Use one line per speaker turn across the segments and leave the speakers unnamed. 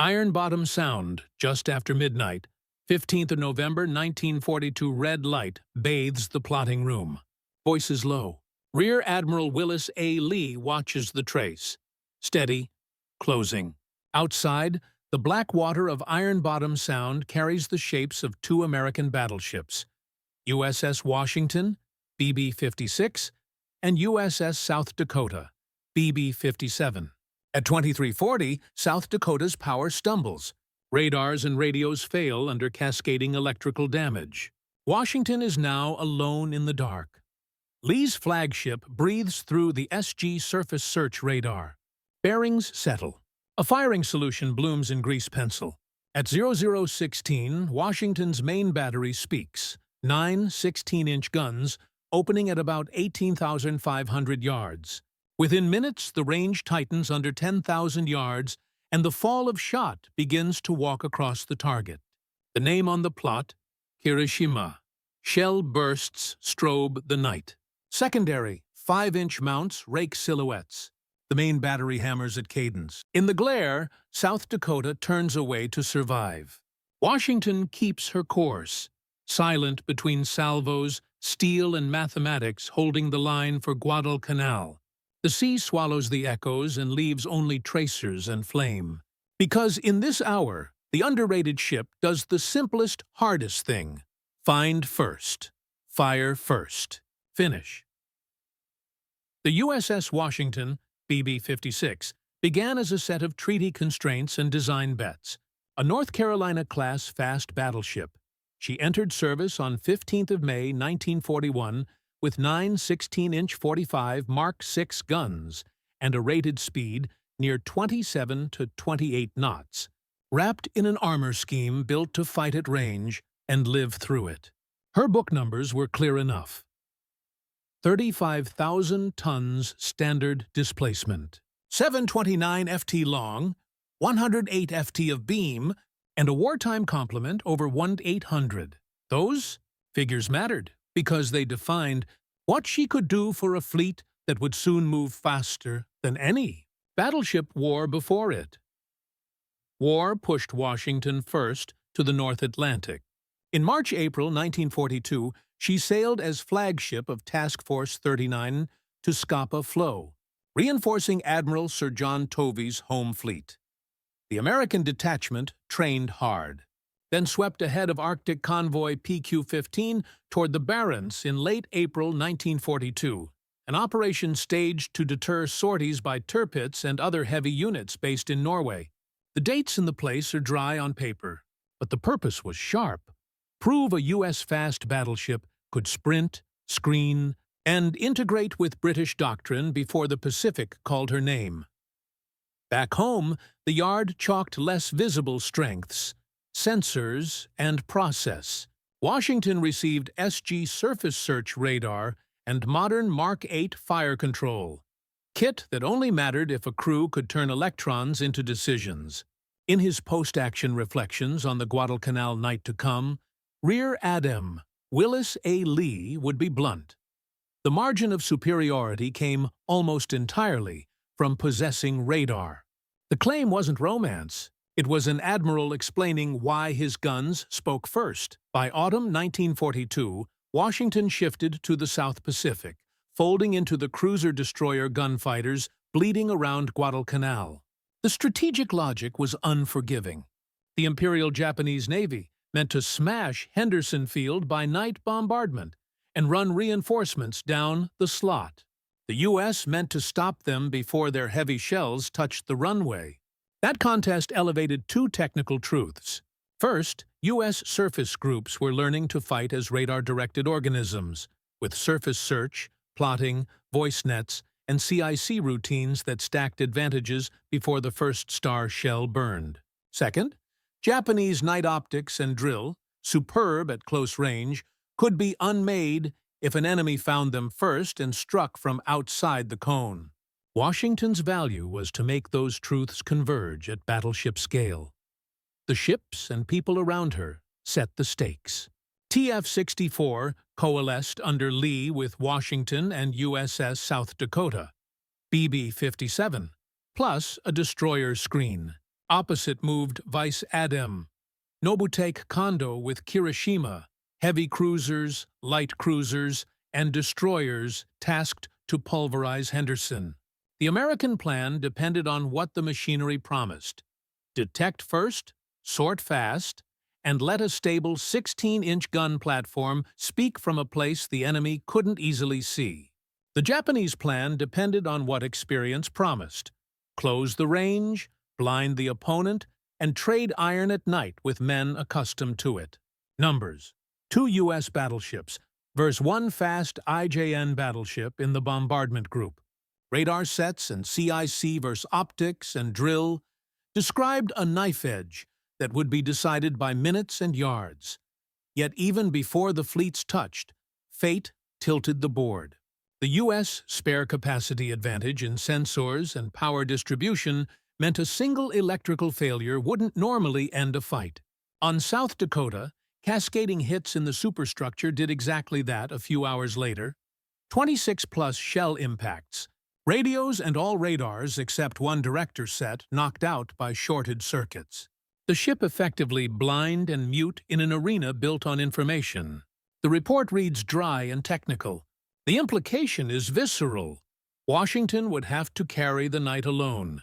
Ironbottom Sound, just after midnight, 15th of November 1942. Red light bathes the plotting room. Voices low. Rear Admiral Willis A. watches the trace. Steady. Closing. Outside, the black water of Ironbottom Sound carries the shapes of two American battleships, USS Washington, BB-56, and USS South Dakota, BB-57. At 2340, South Dakota's power stumbles. Radars and radios fail under cascading electrical damage. Washington is now alone in the dark. Lee's flagship breathes through the SG surface search radar. Bearings settle. A firing solution blooms in grease pencil. At 0016, Washington's main battery speaks. 9 16-inch guns, opening at about 18,500 yards. Within minutes, the range tightens under 10,000 yards, and the fall of shot begins to walk across the target. The name on the plot, Kirishima. Shell bursts strobe the night. Secondary, 5-inch mounts rake silhouettes. The main battery hammers at cadence. In the glare, South Dakota turns away to survive. Washington keeps her course, silent between salvos, steel and mathematics holding the line for Guadalcanal. The sea swallows the echoes and leaves only tracers and flame. Because in this hour, the underrated ship does the simplest, hardest thing. Find first. Fire first. Finish. The USS Washington, BB-56, began as a set of treaty constraints and design bets. A North Carolina-class fast battleship. She entered service on 15th of May 1941 with 9 16-inch 45 Mark VI guns and a rated speed near 27 to 28 knots, wrapped in an armor scheme built to fight at range and live through it. Her book numbers were clear enough. 35,000 tons standard displacement, 729 FT long, 108 FT of beam, and a wartime complement over 1,800. Those figures mattered because they defined what she could do for a fleet that would soon move faster than any battleship war before it. War pushed Washington first to the North Atlantic. In March-April 1942, she sailed as flagship of Task Force 39 to Scapa Flow, reinforcing Admiral Sir John Tovey's home fleet. The American detachment trained hard, then swept ahead of Arctic convoy PQ-15 toward the Barents in late April 1942, an operation staged to deter sorties by Tirpitz and other heavy units based in Norway. The dates and the place are dry on paper, but the purpose was sharp. Prove a U.S. fast battleship could sprint, screen, and integrate with British doctrine before the Pacific called her name. Back home, the yard chalked less visible strengths, sensors, and process. Washington received SG surface search radar and modern Mark VIII fire control, kit that only mattered if a crew could turn electrons into decisions. In his post-action reflections on the Guadalcanal night to come, Rear Admiral Willis A. would be blunt. The margin of superiority came almost entirely from possessing radar. The claim wasn't romance. It was an admiral explaining why his guns spoke first. By autumn 1942, Washington shifted to the South Pacific, folding into the cruiser-destroyer gunfighters bleeding around Guadalcanal. The strategic logic was unforgiving. The Imperial Japanese Navy meant to smash Henderson Field by night bombardment and run reinforcements down the slot. The U.S. meant to stop them before their heavy shells touched the runway. That contest elevated two technical truths. First, U.S. surface groups were learning to fight as radar-directed organisms, with surface search, plotting, voice nets, and CIC routines that stacked advantages before the first star shell burned. Second, Japanese night optics and drill, superb at close range, could be unmade if an enemy found them first and struck from outside the cone. Washington's value was to make those truths converge at battleship scale. The ships and people around her set the stakes. TF-64 coalesced under Lee with Washington and USS South Dakota, BB-57, plus a destroyer screen. Opposite moved Vice Adm. Nobutake Kondo with Kirishima, heavy cruisers, light cruisers, and destroyers tasked to pulverize Henderson. The American plan depended on what the machinery promised: detect first, sort fast, and let a stable 16-inch gun platform speak from a place the enemy couldn't easily see. The Japanese plan depended on what experience promised: close the range, blind the opponent, and trade iron at night with men accustomed to it. Numbers: 2 U.S. battleships versus 1 fast IJN battleship in the bombardment group. Radar sets and CIC versus optics and drill described a knife edge that would be decided by minutes and yards. Yet even before the fleets touched, fate tilted the board. The U.S. spare capacity advantage in sensors and power distribution meant a single electrical failure wouldn't normally end a fight. On South Dakota, cascading hits in the superstructure did exactly that a few hours later. 26-plus shell impacts, radios and all radars except one director set knocked out by shorted circuits. The ship effectively blind and mute in an arena built on information. The report reads dry and technical. The implication is visceral. Washington would have to carry the night alone.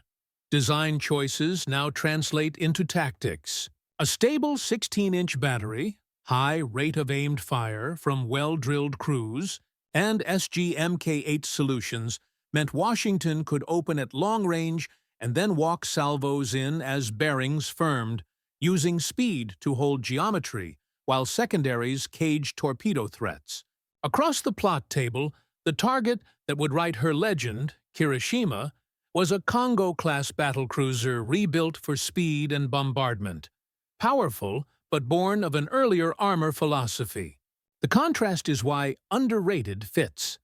Design choices now translate into tactics. A stable 16-inch battery, high rate of aimed fire from well-drilled crews, and SG-Mk8 solutions meant Washington could open at long range and then walk salvos in as bearings firmed, using speed to hold geometry, while secondaries caged torpedo threats. Across the plot table, the target that would write her legend, Kirishima, was a Congo-class battlecruiser rebuilt for speed and bombardment. Powerful, but born of an earlier armor philosophy. The contrast is why underrated fits.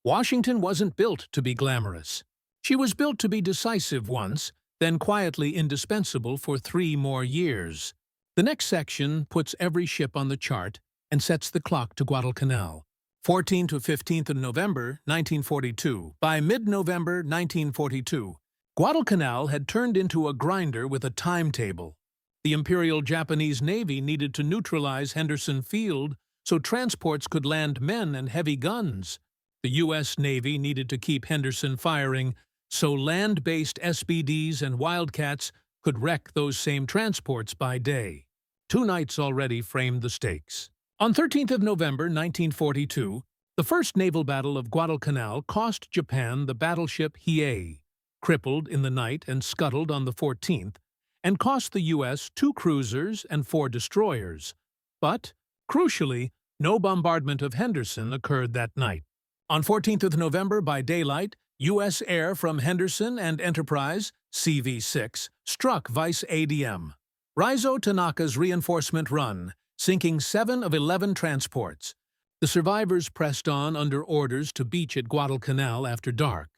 Washington wasn't built to be glamorous. She was built to be decisive once, then quietly indispensable for 3 more years. The next section puts every ship on the chart and sets the clock to Guadalcanal. 14th to 15th of November, 1942. By mid-November 1942, Guadalcanal had turned into a grinder with a timetable. The Imperial Japanese Navy needed to neutralize Henderson Field so transports could land men and heavy guns. The U.S. Navy needed to keep Henderson firing so land-based SBDs and Wildcats could wreck those same transports by day. 2 nights already framed the stakes. On 13th of November 1942, the First Naval Battle of Guadalcanal cost Japan the battleship Hiei, crippled in the night and scuttled on the 14th, and cost the U.S. 2 cruisers and 4 destroyers. But, crucially, no bombardment of Henderson occurred that night. On 14th of November by daylight, U.S. air from Henderson and Enterprise, CV-6, struck Vice ADM. Raizo Tanaka's reinforcement run, sinking 7 of 11 transports. The survivors pressed on under orders to beach at Guadalcanal after dark.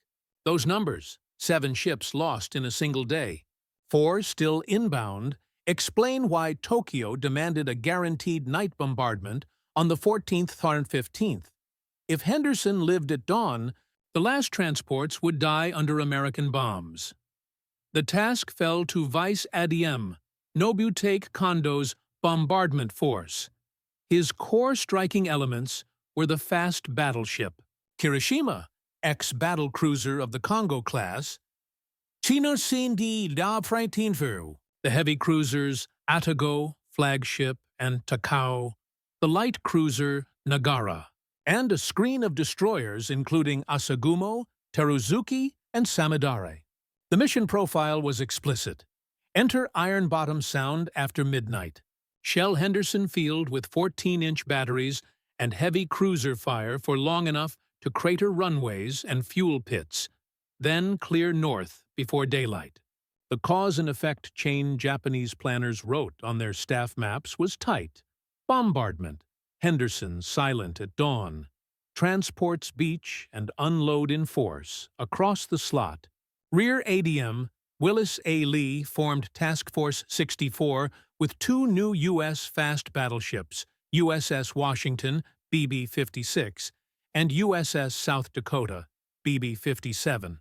Those numbers, 7 ships lost in a single day, 4 still inbound, explain why Tokyo demanded a guaranteed night bombardment on the 14th and 15th. If Henderson lived at dawn, the last transports would die under American bombs. The task fell to Vice ADM, Nobutake Kondo's bombardment force. His core striking elements were the fast battleship, Kirishima, ex-battlecruiser of the Congo class, Chinosin di da Pratinfu, the heavy cruisers Atago, flagship, and Takao, the light cruiser Nagara, and a screen of destroyers including Asagumo, Teruzuki, and Samidare. The mission profile was explicit. Enter Ironbottom Sound after midnight. Shell Henderson Field with 14-inch batteries and heavy cruiser fire for long enough to crater runways and fuel pits, then clear north before daylight. The cause and effect chain Japanese planners wrote on their staff maps was tight. Bombardment, Henderson silent at dawn, transports beach and unload in force across the slot. Rear ADM Willis A. Lee formed Task Force 64 with 2 new U.S. fast battleships, USS Washington, BB-56, and USS South Dakota, BB-57,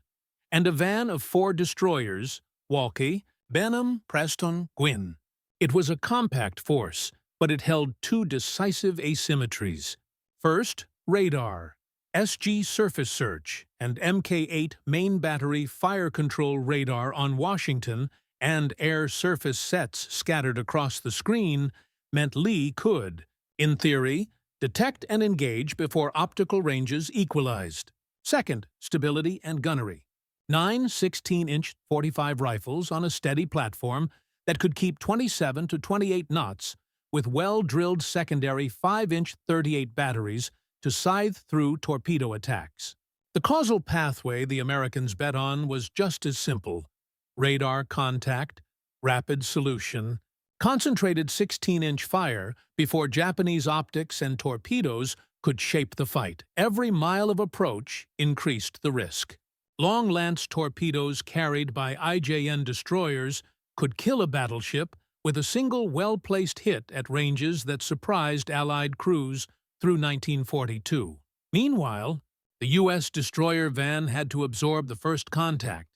and a van of 4 destroyers, Walkie, Benham, Preston, Gwyn. It was a compact force, but it held two decisive asymmetries. First, radar, SG surface search, and Mk8 main battery fire control radar on Washington and air-surface sets scattered across the screen meant Lee could, in theory, detect and engage before optical ranges equalized. Second, stability and gunnery. 9 16-inch .45 rifles on a steady platform that could keep 27 to 28 knots with well-drilled secondary 5-inch .38 batteries to scythe through torpedo attacks. The causal pathway the Americans bet on was just as simple: radar contact, rapid solution, concentrated 16-inch fire before Japanese optics and torpedoes could shape the fight. Every mile of approach increased the risk. Long lance torpedoes carried by IJN destroyers could kill a battleship with a single well-placed hit at ranges that surprised Allied crews through 1942. Meanwhile, the U.S. destroyer van had to absorb the first contact,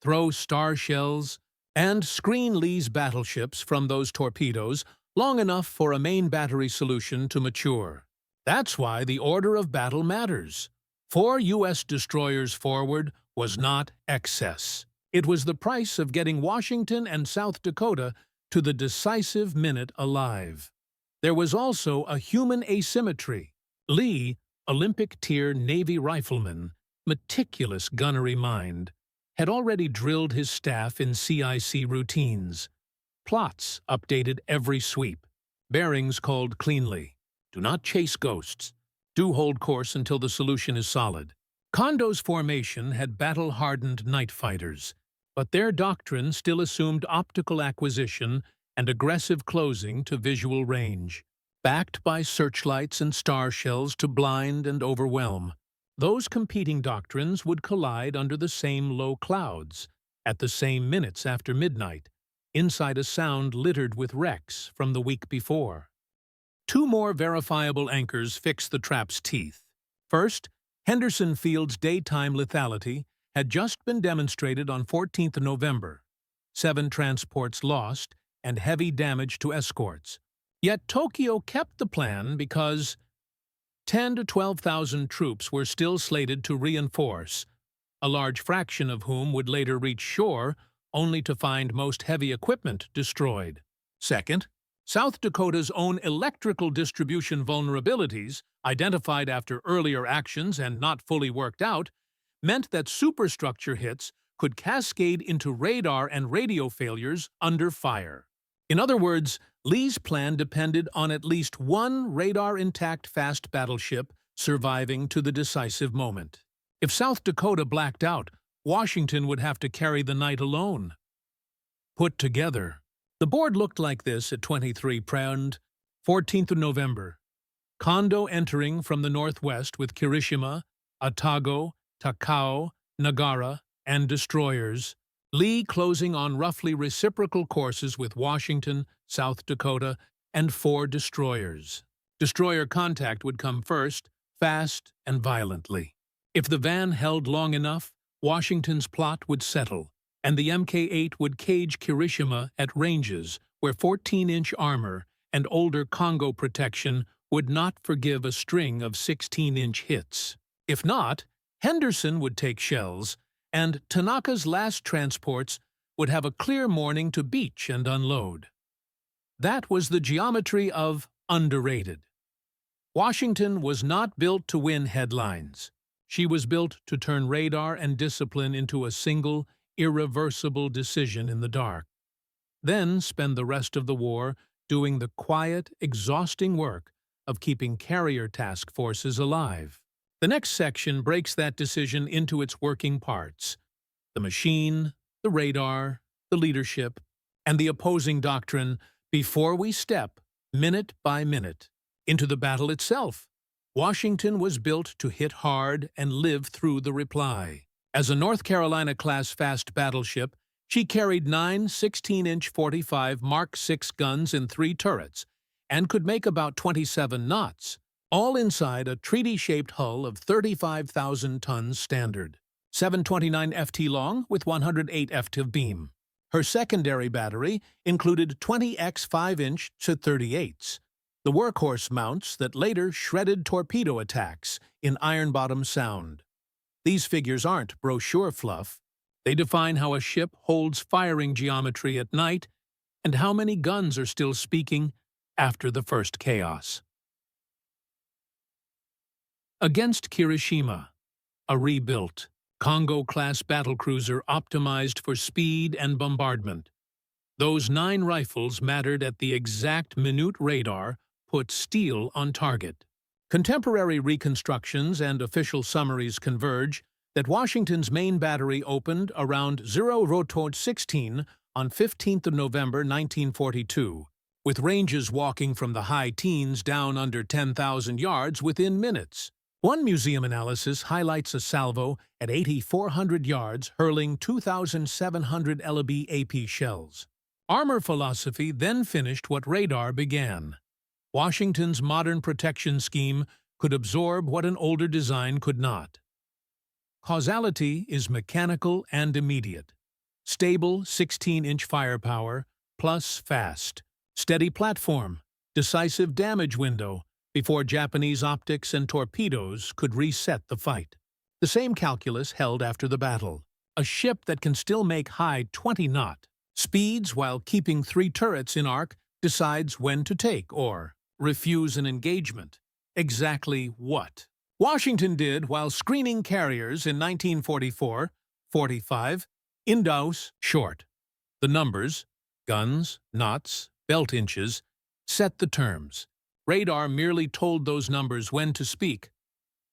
throw star shells, and screen Lee's battleships from those torpedoes long enough for a main battery solution to mature. That's why the order of battle matters. 4 U.S. destroyers forward was not excess. It was the price of getting Washington and South Dakota to the decisive minute alive. There was also a human asymmetry. Lee, Olympic-tier Navy rifleman, meticulous gunnery mind, had already drilled his staff in CIC routines. Plots updated every sweep. Bearings called cleanly. Do not chase ghosts. Do hold course until the solution is solid. Kondo's formation had battle-hardened night fighters, but their doctrine still assumed optical acquisition and aggressive closing to visual range, backed by searchlights and star shells to blind and overwhelm. Those competing doctrines would collide under the same low clouds, at the same minutes after midnight, inside a sound littered with wrecks from the week before. 2 more verifiable anchors fixed the trap's teeth. First, Henderson Field's daytime lethality had just been demonstrated on 14th November. 7 transports lost and heavy damage to escorts. Yet Tokyo kept the plan because 10 to 12,000 troops were still slated to reinforce, a large fraction of whom would later reach shore only to find most heavy equipment destroyed. Second, South Dakota's own electrical distribution vulnerabilities, identified after earlier actions and not fully worked out, meant that superstructure hits could cascade into radar and radio failures under fire. In other words, Lee's plan depended on at least one radar-intact fast battleship surviving to the decisive moment. If South Dakota blacked out, Washington would have to carry the night alone. Put together, the board looked like this at 23 Prand, 14th of November. Kondo entering from the northwest with Kirishima, Otago, Takao, Nagara, and destroyers. Lee closing on roughly reciprocal courses with Washington, South Dakota, and 4 destroyers. Destroyer contact would come first, fast and violently. If the van held long enough, Washington's plot would settle, and the Mk8 would cage Kirishima at ranges where 14-inch armor and older Congo protection would not forgive a string of 16-inch hits. If not, Henderson would take shells, and Tanaka's last transports would have a clear morning to beach and unload. That was the geometry of underrated. Washington was not built to win headlines. She was built to turn radar and discipline into a single, irreversible decision in the dark. Then spend the rest of the war doing the quiet, exhausting work of keeping carrier task forces alive. The next section breaks that decision into its working parts: the machine, the radar, the leadership, and the opposing doctrine before we step, minute by minute, into the battle itself. Washington was built to hit hard and live through the reply. As a North Carolina-class fast battleship, she carried 9 16-inch .45 Mark VI guns in 3 turrets and could make about 27 knots, all inside a treaty-shaped hull of 35,000 tons standard, 729 ft long with 108 ft of beam. Her secondary battery included 20x 5-inch to 38s, the workhorse mounts that later shredded torpedo attacks in Ironbottom Sound. These figures aren't brochure fluff. They define how a ship holds firing geometry at night and how many guns are still speaking after the first chaos. Against Kirishima, a rebuilt Congo-class battlecruiser optimized for speed and bombardment. Those 9 rifles mattered at the exact minute radar put steel on target. Contemporary reconstructions and official summaries converge that Washington's main battery opened around 0:16 on 15th of November 1942, with ranges walking from the high teens down under 10,000 yards within minutes. One museum analysis highlights a salvo at 8,400 yards hurling 2,700 LB AP shells. Armor philosophy then finished what radar began. Washington's modern protection scheme could absorb what an older design could not. Causality is mechanical and immediate. Stable 16-inch firepower, plus fast, steady platform, decisive damage window, before Japanese optics and torpedoes could reset the fight. The same calculus held after the battle. A ship that can still make high 20-knot speeds while keeping 3 turrets in arc decides when to take or refuse an engagement. Exactly what Washington did while screening carriers in 1944-45, Indaus short. The numbers, guns, knots, belt inches, set the terms. Radar merely told those numbers when to speak.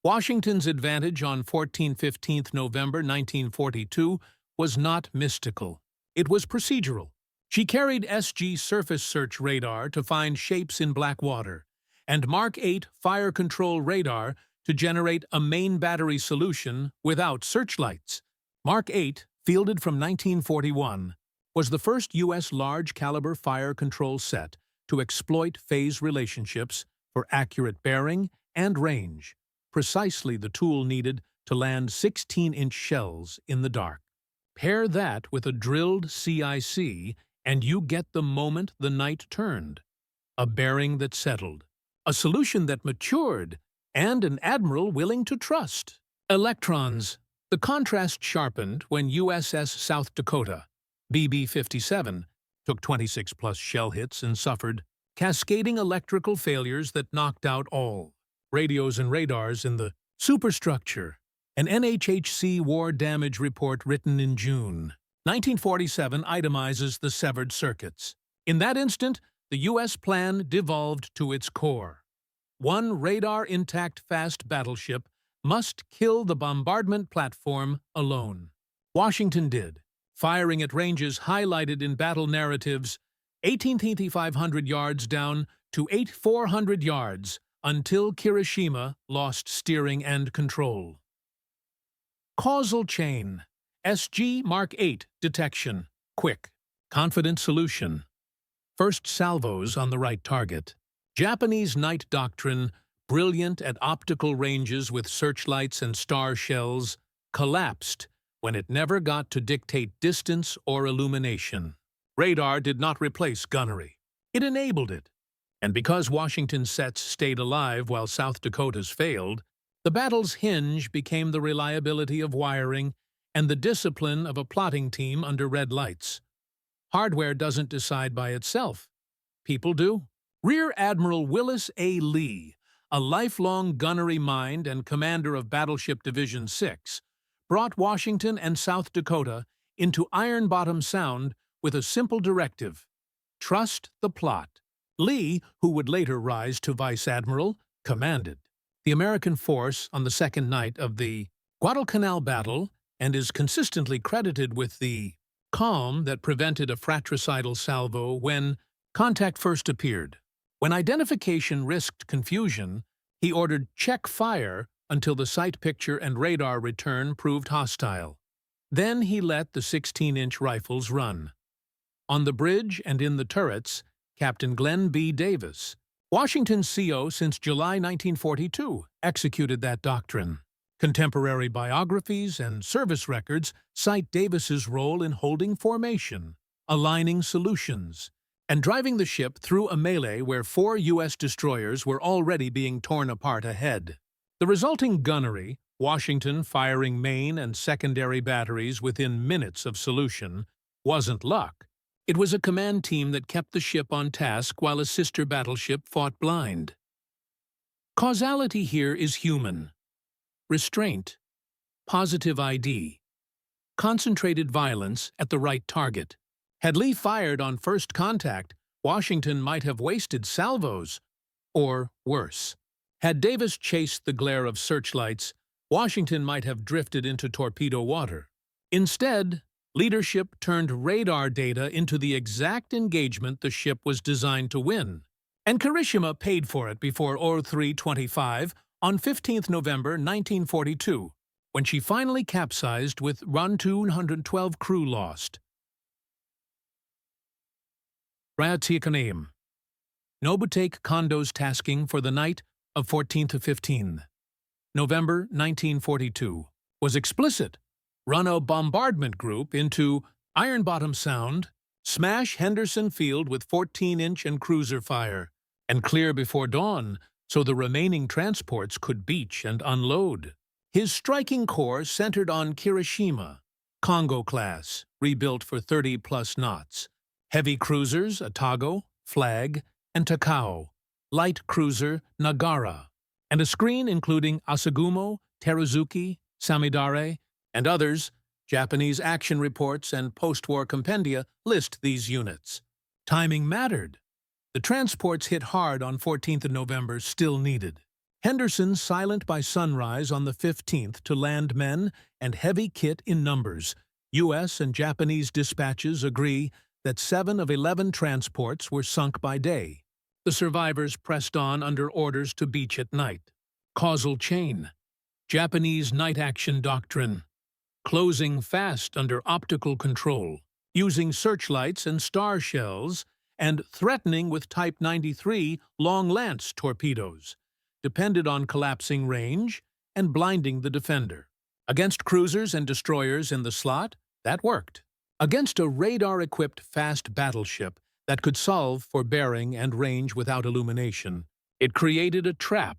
Washington's advantage on 14-15 November 1942 was not mystical. It was procedural. She carried SG surface search radar to find shapes in black water, and Mark 8 fire control radar to generate a main battery solution without searchlights. Mark 8, fielded from 1941, was the first U.S. large-caliber fire control set to exploit phase relationships for accurate bearing and range, precisely the tool needed to land 16-inch shells in the dark. Pair that with a drilled CIC, and you get the moment the night turned. A bearing that settled, a solution that matured, and an admiral willing to trust. Electrons. The contrast sharpened when USS South Dakota, BB-57, took 26-plus shell hits and suffered cascading electrical failures that knocked out all radios and radars in the superstructure. An NHHC war damage report written in June 1947 itemizes the severed circuits. In that instant, the U.S. plan devolved to its core. One radar-intact fast battleship must kill the bombardment platform alone. Washington did, firing at ranges highlighted in battle narratives, 18,500 yards down to 8,400 yards, until Kirishima lost steering and control. Causal chain. SG Mark 8 detection. Quick. Confident solution. First salvos on the right target. Japanese night doctrine, brilliant at optical ranges with searchlights and star shells, collapsed when it never got to dictate distance or illumination. Radar did not replace gunnery. It enabled it. And because Washington's sets stayed alive while South Dakota's failed, the battle's hinge became the reliability of wiring and the discipline of a plotting team under red lights. Hardware doesn't decide by itself. People do. Rear Admiral Willis A. a lifelong gunnery mind and commander of Battleship Division 6, brought Washington and South Dakota into Ironbottom Sound with a simple directive: trust the plot. Lee, who would later rise to Vice Admiral, commanded the American force on the second night of the Guadalcanal battle and is consistently credited with the calm that prevented a fratricidal salvo when contact first appeared. When identification risked confusion, he ordered check fire until the sight picture and radar return proved hostile. Then he let the 16-inch rifles run. On the bridge and in the turrets, Captain Glenn B. Davis, Washington's CO since July 1942, executed that doctrine. Contemporary biographies and service records cite Davis's role in holding formation, aligning solutions, and driving the ship through a melee where 4 U.S. destroyers were already being torn apart ahead. The resulting gunnery, Washington firing main and secondary batteries within minutes of solution, wasn't luck. It was a command team that kept the ship on task while a sister battleship fought blind. Causality here is human. Restraint, positive ID, concentrated violence at the right target. Had Lee fired on first contact, Washington might have wasted salvos, or worse. Had Davis chased the glare of searchlights, Washington might have drifted into torpedo water. Instead, leadership turned radar data into the exact engagement the ship was designed to win. And Kirishima paid for it before O325 on 15 November 1942, when she finally capsized with 212 crew lost. Guadalcanal. Nobutake Kondo's tasking for the night of 14 to 15 November 1942 was explicit. Run a bombardment group into Ironbottom Sound, smash Henderson Field with 14-inch and cruiser fire, and clear before dawn so the remaining transports could beach and unload. His striking corps centered on Kirishima, Congo-class, rebuilt for 30-plus knots, heavy cruisers Atago, Flag, and Takao, light cruiser Nagara, and a screen including Asagumo, Teruzuki, Samidare, and others. Japanese action reports and post-war compendia list these units. Timing mattered. The transports hit hard on 14th of November still needed. Henderson silent by sunrise on the 15th to land men and heavy kit in numbers. U.S. and Japanese dispatches agree that 7 of 11 transports were sunk by day. The survivors pressed on under orders to beach at night. Causal chain. Japanese night action doctrine. Closing fast under optical control, using searchlights and star shells, and threatening with Type 93 long lance torpedoes, depended on collapsing range and blinding the defender. Against cruisers and destroyers in the slot, that worked. Against a radar-equipped fast battleship that could solve for bearing and range without illumination, it created a trap.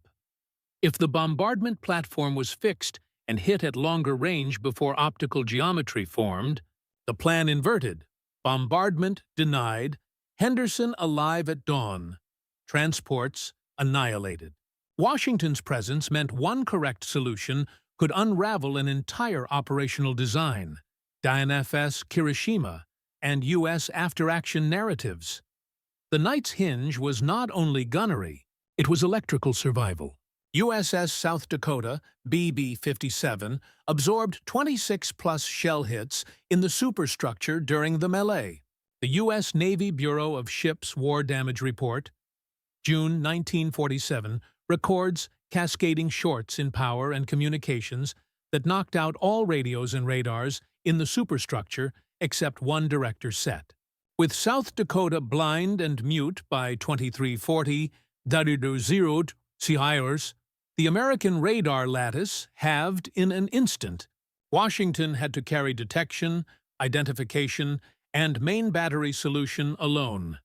If the bombardment platform was fixed and hit at longer range before optical geometry formed, the plan inverted. Bombardment denied, Henderson alive at dawn, transports annihilated. Washington's presence meant one correct solution could unravel an entire operational design, DNFS Kirishima, and U.S. after-action narratives. The night's hinge was not only gunnery, it was electrical survival. USS South Dakota, BB-57, absorbed 26-plus shell hits in the superstructure during the melee. The U.S. Navy Bureau of Ships War Damage Report, June 1947, records cascading shorts in power and communications that knocked out all radios and radars in the superstructure except one director set. With South Dakota blind and mute by 2340 WW2 the American radar lattice halved in an instant. Washington had to carry detection, identification, and main battery solution alone.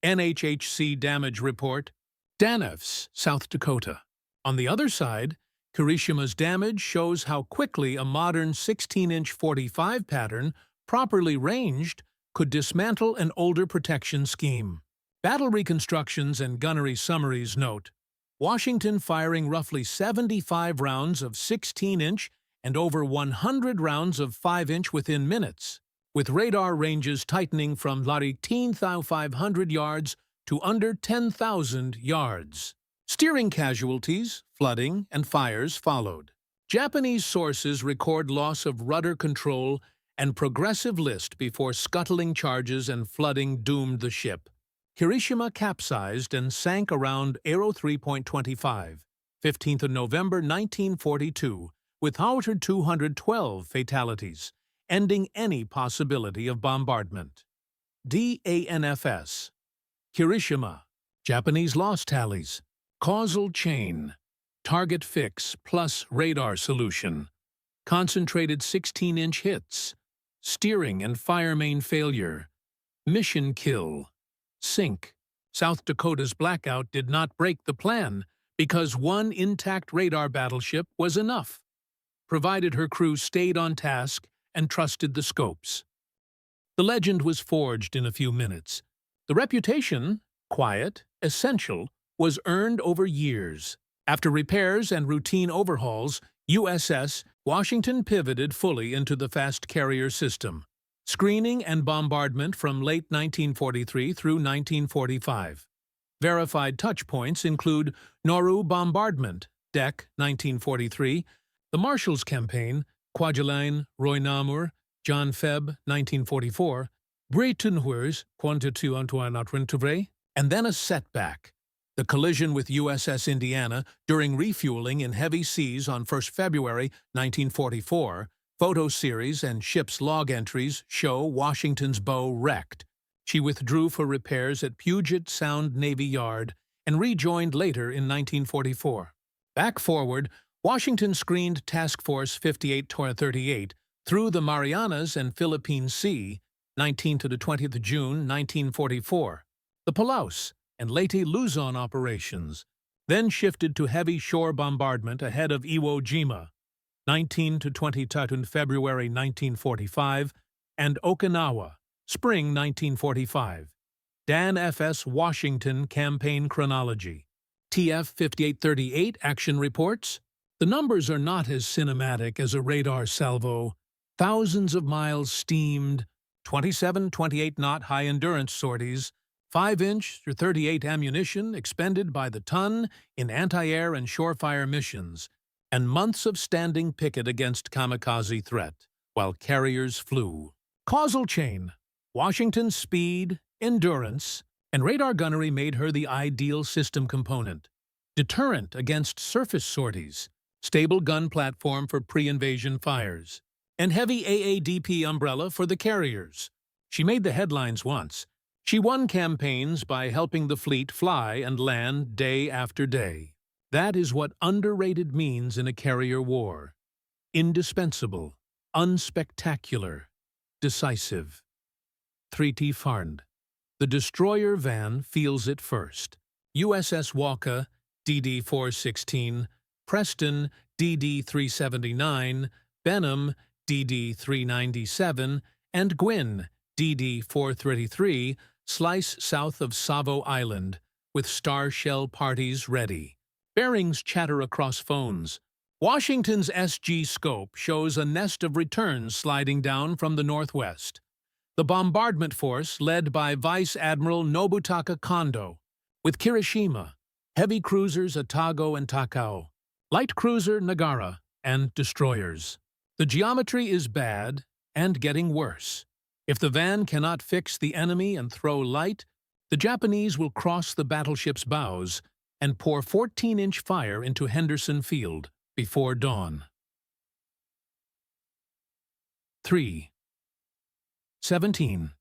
NHHC damage report, DANFS, South Dakota. On the other side, Kirishima's damage shows how quickly a modern 16-inch 45 pattern, properly ranged, could dismantle an older protection scheme. Battle reconstructions and gunnery summaries note, Washington firing roughly 75 rounds of 16-inch and over 100 rounds of 5-inch within minutes, with radar ranges tightening from 18,500 yards to under 10,000 yards. Steering casualties, flooding, and fires followed. Japanese sources record loss of rudder control and progressive list before scuttling charges and flooding doomed the ship. Kirishima capsized and sank around Aero 3.25, 15th of November 1942, with 212 fatalities, ending any possibility of bombardment. DANFS. Kirishima. Japanese loss tallies. Causal chain. Target fix plus radar solution. Concentrated 16-inch hits. Steering and fire main failure. Mission kill. Sink. South Dakota's blackout did not break the plan because one intact radar battleship was enough, provided her crew stayed on task and trusted the scopes. The legend was forged in a few minutes. The reputation, quiet, essential, was earned over years. After repairs and routine overhauls, USS Washington pivoted fully into the fast carrier system. Screening and bombardment from late 1943 through 1945. Verified touchpoints include Nauru bombardment, deck 1943, the Marshall's Campaign, Kwajalein, Roy Namur, John Feb 1944, Bretonhurs, Quantitu Antoine Autrentuvre, and then a setback. The collision with USS Indiana during refueling in heavy seas on 1 February 1944, photo series and ship's log entries show Washington's bow wrecked. She withdrew for repairs at Puget Sound Navy Yard and rejoined later in 1944. Back forward, Washington screened Task Force 58-38 through the Marianas and Philippine Sea, 19 to 20 June 1944. The Palaus and Leyte Luzon operations, then shifted to heavy shore bombardment ahead of Iwo Jima, 19 to 20 February 1945, and Okinawa, spring 1945. Dan F.S. Washington Campaign Chronology. TF 5838 Action Reports. The numbers are not as cinematic as a radar salvo. Thousands of miles steamed, 27 28-knot high-endurance sorties, 5-inch through 38 ammunition expended by the ton in anti-air and shorefire missions, and months of standing picket against kamikaze threat, while carriers flew. Causal chain. Washington's speed, endurance, and radar gunnery made her the ideal system component. Deterrent against surface sorties, stable gun platform for pre-invasion fires, and heavy AADP umbrella for the carriers. She made the headlines once. She won campaigns by helping the fleet fly and land day after day. That is what underrated means in a carrier war. Indispensable, unspectacular, decisive. 3T Farnd. The destroyer van feels it first. USS Walker, DD-416, Preston, DD-379, Benham, DD-397, and Gwyn, DD-433, slice south of Savo Island, with star shell parties ready. Bearings chatter across phones. Washington's SG scope shows a nest of returns sliding down from the northwest. The bombardment force led by Vice Admiral Nobutaka Kondo, with Kirishima, heavy cruisers Atago and Takao, light cruiser Nagara, and destroyers. The geometry is bad and getting worse. If the van cannot fix the enemy and throw light, the Japanese will cross the battleship's bows and pour 14-inch fire into Henderson Field before dawn. 3. 17.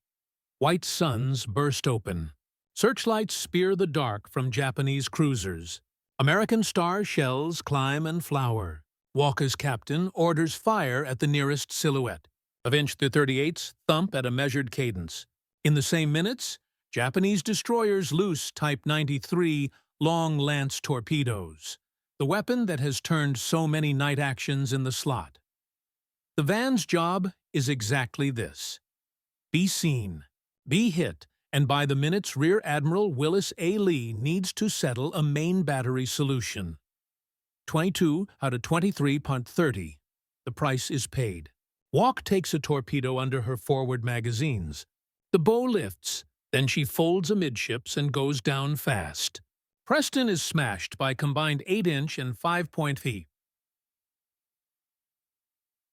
White suns burst open. Searchlights spear the dark from Japanese cruisers. American star shells climb and flower. Walker's captain orders fire at the nearest silhouette. Of inch through 38s thump at a measured cadence. In the same minutes, Japanese destroyers loose Type 93 long lance torpedoes, the weapon that has turned so many night actions in the slot. The van's job is exactly this. Be seen, be hit, and by the minutes Rear Admiral Willis A. Lee needs to settle a main battery solution. 22 out of 23.30. The price is paid. Walk takes a torpedo under her forward magazines. The bow lifts, then she folds amidships and goes down fast. Preston is smashed by combined 8-inch and 5-point feet.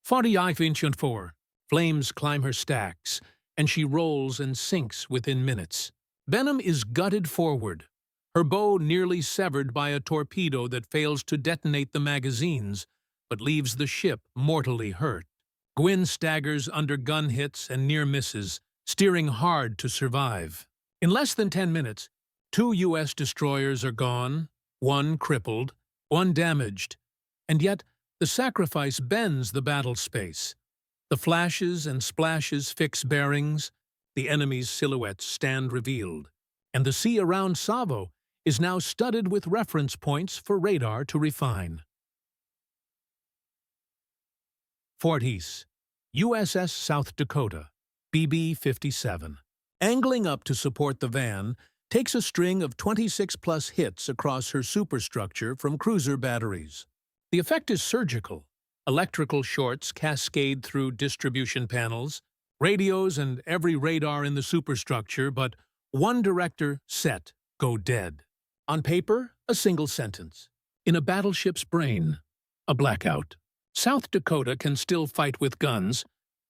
45-inch and 4. Flames climb her stacks, and she rolls and sinks within minutes. Benham is gutted forward, her bow nearly severed by a torpedo that fails to detonate the magazines, but leaves the ship mortally hurt. Gwyn staggers under gun hits and near misses, steering hard to survive. In less than 10 minutes, 2 U.S. destroyers are gone, 1 crippled, 1 damaged, and yet the sacrifice bends the battle space. The flashes and splashes fix bearings, The enemy's silhouettes stand revealed, and the sea around Savo is now studded with reference points for radar to refine. Forties, USS South Dakota, BB-57. Angling up to support the van, takes a string of 26-plus hits across her superstructure from cruiser batteries. The effect is surgical. Electrical shorts cascade through distribution panels, radios and every radar in the superstructure, but one director set go dead. On paper, a single sentence. In a battleship's brain, a blackout. South Dakota can still fight with guns,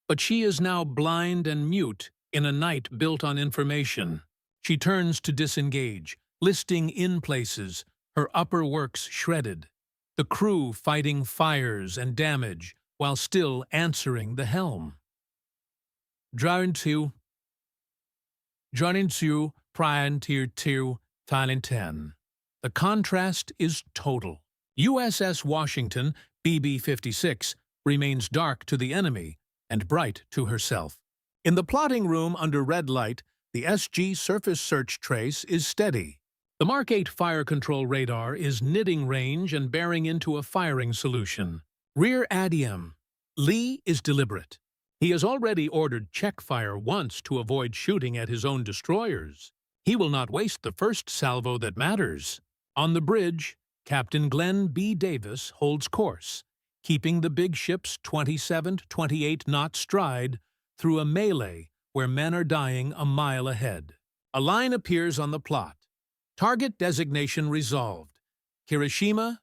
but she is now blind and mute in a night built on information. She turns to disengage, listing in places, her upper works shredded. The crew fighting fires and damage while still answering the helm. Drawing to Prion Tier 2, Thailand 10. The contrast is total. USS Washington, BB-56, remains dark to the enemy and bright to herself. In the plotting room under red light, the SG surface search trace is steady. The Mark 8 fire control radar is knitting range and bearing into a firing solution. Rear Admiral Lee is deliberate. He has already ordered check fire once to avoid shooting at his own destroyers. He will not waste the first salvo that matters. On the bridge, Captain Glenn B. Davis holds course, keeping the big ship's 27 to 28 knot stride through a melee where men are dying a mile ahead. A line appears on the plot. Target designation resolved. Kirishima,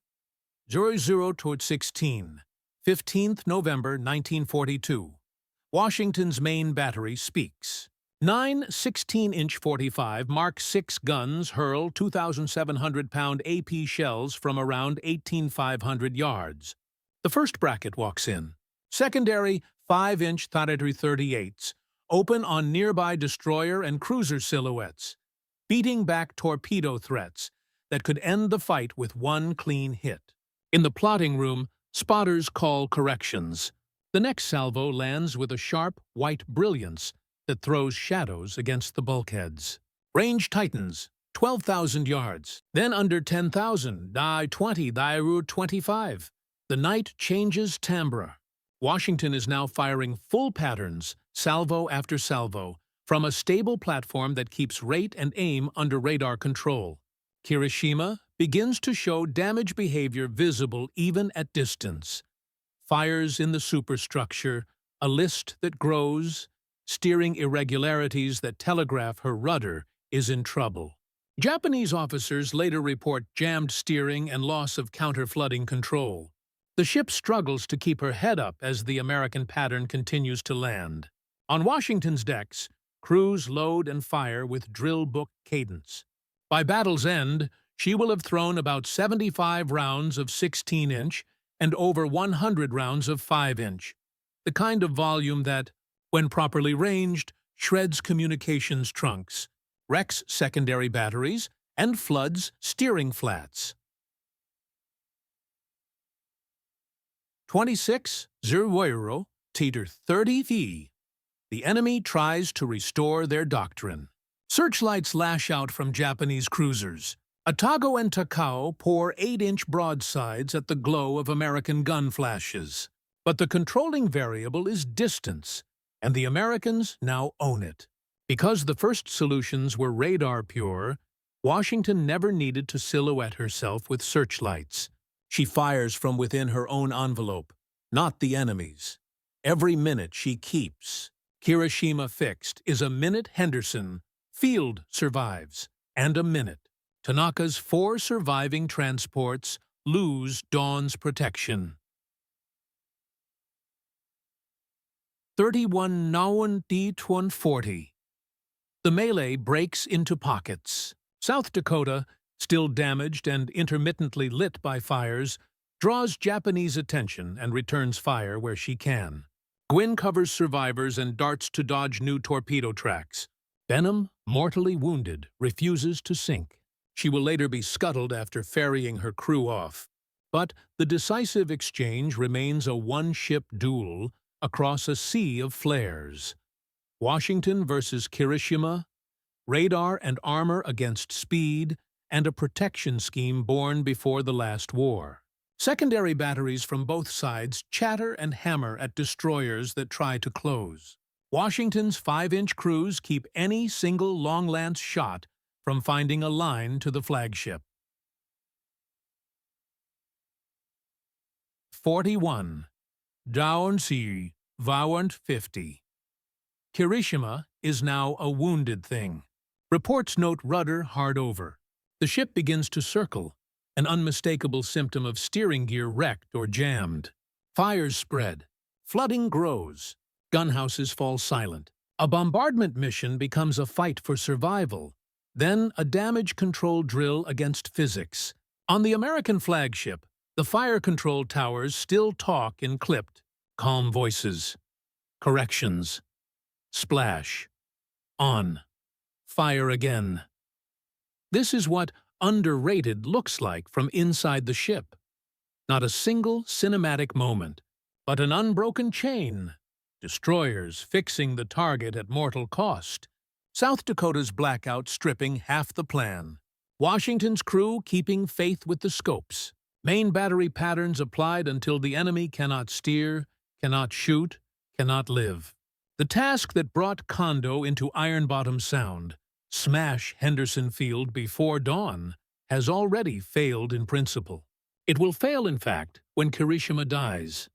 00-16, 15th November 1942. Washington's main battery speaks. 9 16-inch 45 Mark 6 guns hurl 2,700-pound AP shells from around 18,500 yards. The first bracket walks in. Secondary 5-inch 38s open on nearby destroyer and cruiser silhouettes, beating back torpedo threats that could end the fight with one clean hit. In the plotting room, spotters call corrections. The next salvo lands with a sharp, white brilliance that throws shadows against the bulkheads. Range tightens, 12,000 yards. Then under 10,000, die 20, die Route 25. The night changes timbre. Washington is now firing full patterns, salvo after salvo, from a stable platform that keeps rate and aim under radar control. Kirishima begins to show damage behavior visible even at distance. Fires in the superstructure, a list that grows, steering irregularities that telegraph her rudder is in trouble. Japanese officers later report jammed steering and loss of counter-flooding control. The ship struggles to keep her head up as the American pattern continues to land. On Washington's decks, crews load and fire with drill book cadence. By battle's end, she will have thrown about 75 rounds of 16-inch and over 100 rounds of 5-inch, the kind of volume that, when properly ranged, shreds communications trunks, wrecks secondary batteries, and floods steering flats. 26-0 Teeter 30 V. The enemy tries to restore their doctrine. Searchlights lash out from Japanese cruisers. Otago and Takao pour 8-inch broadsides at the glow of American gun flashes. But the controlling variable is distance, and the Americans now own it. Because the first solutions were radar pure, Washington never needed to silhouette herself with searchlights. She fires from within her own envelope, not the enemy's. Every minute she keeps. Kirishima fixed is a minute Henderson, Field survives, and a minute. Tanaka's 4 surviving transports lose Dawn's protection. 31 Nawan D-140. The melee breaks into pockets. South Dakota, still damaged and intermittently lit by fires, draws Japanese attention and returns fire where she can. Gwyn covers survivors and darts to dodge new torpedo tracks. Benham, mortally wounded, refuses to sink. She will later be scuttled after ferrying her crew off. But the decisive exchange remains a one-ship duel across a sea of flares. Washington versus Kirishima, radar and armor against speed, and a protection scheme born before the last war. Secondary batteries from both sides chatter and hammer at destroyers that try to close. Washington's 5-inch crews keep any single long-lance shot from finding a line to the flagship. 41. Downsea, Vaunt 50. Kirishima is now a wounded thing. Reports note rudder hard over. The ship begins to circle, an unmistakable symptom of steering gear wrecked or jammed. Fires spread. Flooding grows. Gunhouses fall silent. A bombardment mission becomes a fight for survival, then a damage control drill against physics. On the American flagship, the fire control towers still talk in clipped, calm voices. Corrections. Splash. On. Fire again. This is what underrated looks like from inside the ship. Not a single cinematic moment, but an unbroken chain. Destroyers fixing the target at mortal cost. South Dakota's blackout stripping half the plan. Washington's crew keeping faith with the scopes. Main battery patterns applied until the enemy cannot steer, cannot shoot, cannot live. The task that brought Kondo into Ironbottom Sound, smash Henderson Field before dawn, has already failed in principle. It will fail, in fact, when Kirishima dies.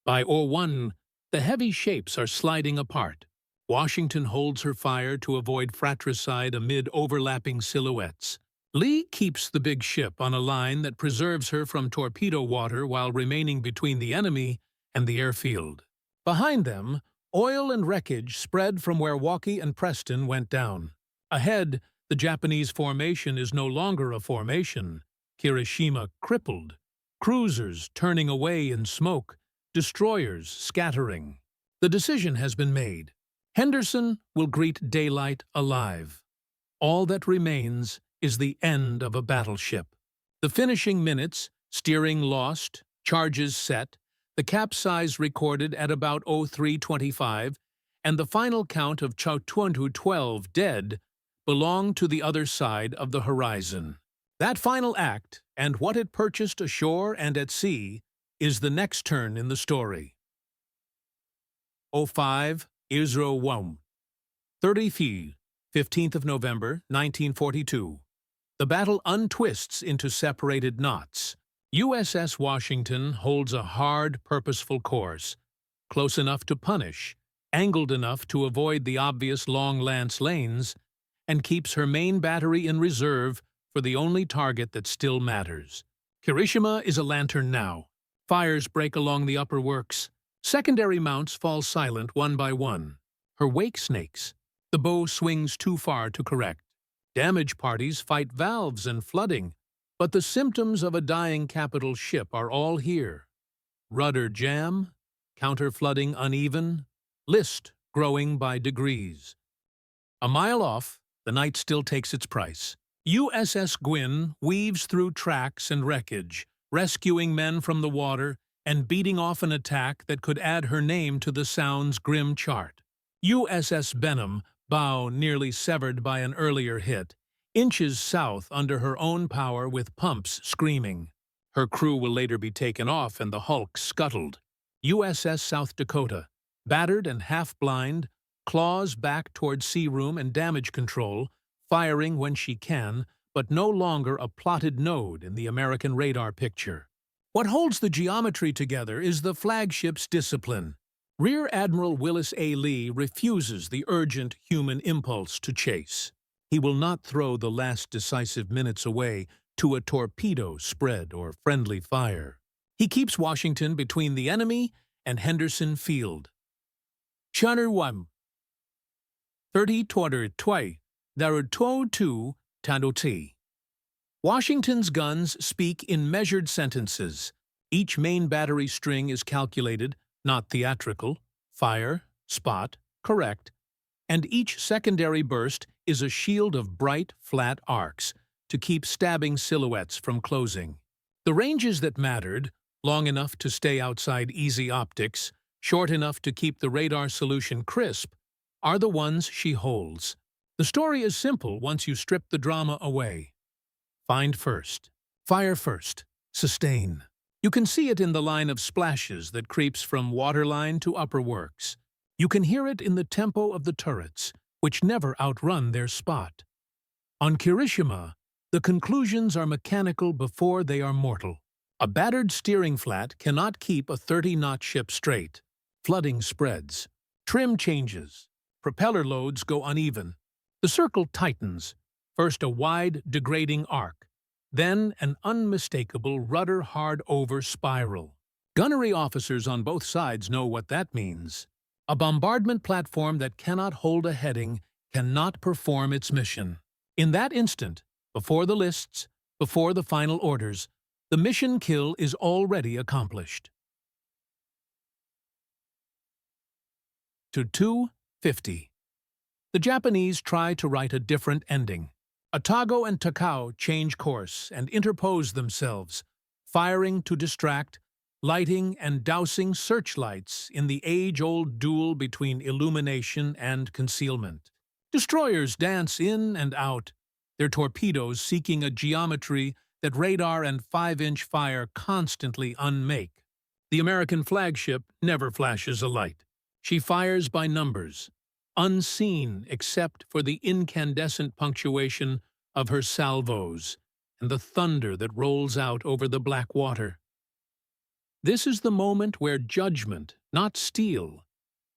By OR-1, the heavy shapes are sliding apart. Washington holds her fire to avoid fratricide amid overlapping silhouettes. Lee keeps the big ship on a line that preserves her from torpedo water while remaining between the enemy and the airfield. Behind them, oil and wreckage spread from where Walkie and Preston went down. Ahead, the Japanese formation is no longer a formation. Kirishima crippled. Cruisers turning away in smoke. Destroyers scattering. The decision has been made. Henderson will greet daylight alive. All that remains is the end of a battleship. The finishing minutes, steering lost, charges set, the capsize recorded at about 03:25, and the final count of 12 dead belong to the other side of the horizon. That final act, and what it purchased ashore and at sea, is the next turn in the story. 05 Israel 1. 30 15th of November, 1942. The battle untwists into separated knots. USS Washington holds a hard, purposeful course, close enough to punish, angled enough to avoid the obvious long lance lanes, and keeps her main battery in reserve for the only target that still matters. Kirishima is a lantern now. Fires break along the upper works. Secondary mounts fall silent one by one. Her wake snakes. The bow swings too far to correct. Damage parties fight valves and flooding, but the symptoms of a dying capital ship are all here. Rudder jam, counter-flooding uneven, list growing by degrees. A mile off, the night still takes its price. USS Gwin weaves through tracks and wreckage, rescuing men from the water and beating off an attack that could add her name to the Sound's grim chart. USS Benham, bow nearly severed by an earlier hit, inches south under her own power with pumps screaming. Her crew will later be taken off and the hulk scuttled. USS South Dakota, battered and half-blind, claws back toward sea room and damage control, firing when she can, but no longer a plotted node in the American radar picture. What holds the geometry together is the flagship's discipline. Rear Admiral Willis A. Lee refuses the urgent human impulse to chase. He will not throw the last decisive minutes away to a torpedo spread or friendly fire. He keeps Washington between the enemy and Henderson Field. Chunner 1. 30 Twai, Daruto 2 Washington's guns speak in measured sentences. Each main battery string is calculated, not theatrical, fire, spot, correct, and each secondary burst is a shield of bright, flat arcs to keep stabbing silhouettes from closing. The ranges that mattered, long enough to stay outside easy optics, short enough to keep the radar solution crisp, are the ones she holds. The story is simple once you strip the drama away. Find first. Fire first. Sustain. You can see it in the line of splashes that creeps from waterline to upper works. You can hear it in the tempo of the turrets, which never outrun their spot. On Kirishima, the conclusions are mechanical before they are mortal. A battered steering flat cannot keep a 30-knot ship straight. Flooding spreads. Trim changes. Propeller loads go uneven. The circle tightens. First a wide, degrading arc, then an unmistakable rudder hard-over spiral. Gunnery officers on both sides know what that means. A bombardment platform that cannot hold a heading cannot perform its mission. In that instant, before the lists, before the final orders, the mission kill is already accomplished. To 250. The Japanese try to write a different ending. Atago and Takao change course and interpose themselves, firing to distract, lighting and dousing searchlights in the age-old duel between illumination and concealment. Destroyers dance in and out, their torpedoes seeking a geometry that radar and 5-inch fire constantly unmake. The American flagship never flashes a light. She fires by numbers, unseen except for the incandescent punctuation of her salvos and the thunder that rolls out over the black water. This is the moment where judgment, not steel,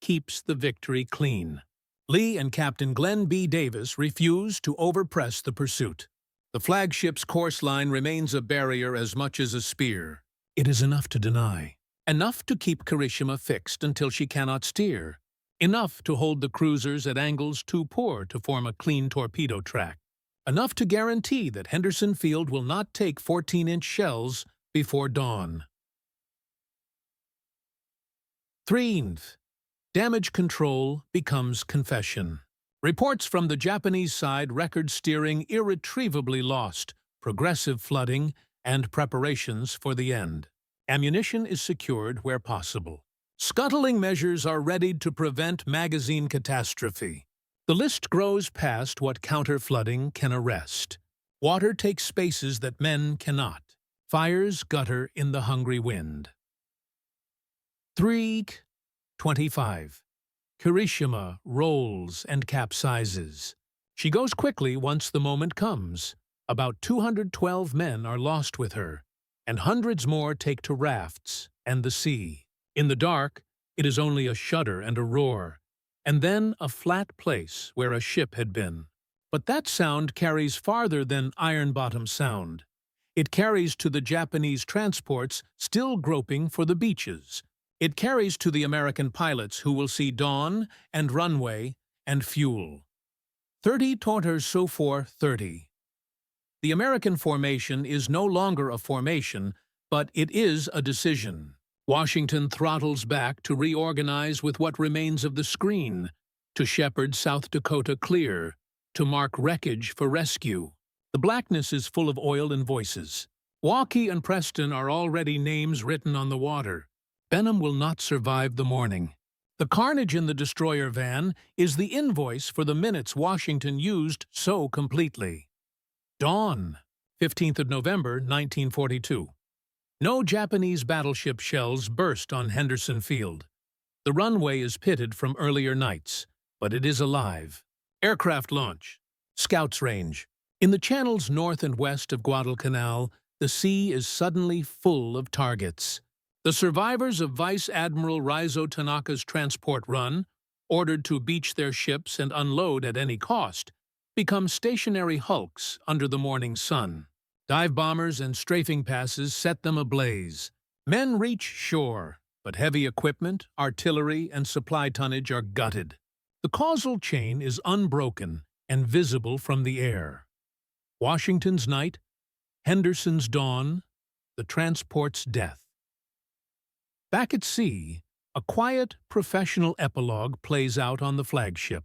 keeps the victory clean. Lee and Captain Glenn B. Davis refuse to overpress the pursuit. The flagship's course line remains a barrier as much as a spear. It is enough to deny. Enough to keep Kirishima fixed until she cannot steer. Enough to hold the cruisers at angles too poor to form a clean torpedo track. Enough to guarantee that Henderson Field will not take 14-inch shells before dawn. 3. Damage control becomes confession. Reports from the Japanese side record steering irretrievably lost, progressive flooding, and preparations for the end. Ammunition is secured where possible. Scuttling measures are readied to prevent magazine catastrophe. The list grows past what counter-flooding can arrest. Water takes spaces that men cannot. Fires gutter in the hungry wind. 3:25. Kirishima rolls and capsizes. She goes quickly once the moment comes. About 212 men are lost with her, and hundreds more take to rafts and the sea. In the dark, it is only a shudder and a roar, and then a flat place where a ship had been. But that sound carries farther than Ironbottom Sound. It carries to the Japanese transports still groping for the beaches. It carries to the American pilots who will see dawn and runway and fuel. 30 tonters so for 30. The American formation is no longer a formation, but it is a decision. Washington throttles back to reorganize with what remains of the screen, to shepherd South Dakota clear, to mark wreckage for rescue. The blackness is full of oil and voices. Waukee and Preston are already names written on the water. Benham will not survive the morning. The carnage in the destroyer van is the invoice for the minutes Washington used so completely. Dawn, 15th of November, 1942. No Japanese battleship shells burst on Henderson Field. The runway is pitted from earlier nights, but it is alive. Aircraft launch. Scouts range. In the channels north and west of Guadalcanal, the sea is suddenly full of targets. The survivors of Vice Admiral Raizo Tanaka's transport run, ordered to beach their ships and unload at any cost, become stationary hulks under the morning sun. Dive bombers and strafing passes set them ablaze. Men reach shore, but heavy equipment, artillery, and supply tonnage are gutted. The causal chain is unbroken and visible from the air. Washington's night, Henderson's dawn, the transport's death. Back at sea, a quiet, professional epilogue plays out on the flagship.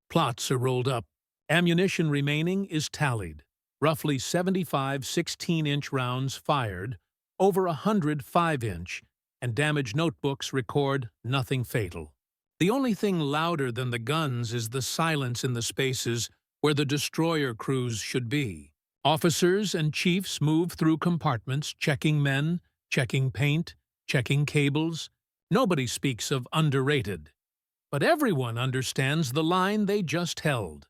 Plots are rolled up. Ammunition remaining is tallied. Roughly 75 16-inch rounds fired, over 100 5-inch, and damaged notebooks record nothing fatal. The only thing louder than the guns is the silence in the spaces where the destroyer crews should be. Officers and chiefs move through compartments, checking men, checking paint, checking cables. Nobody speaks of underrated. But everyone understands the line they just held.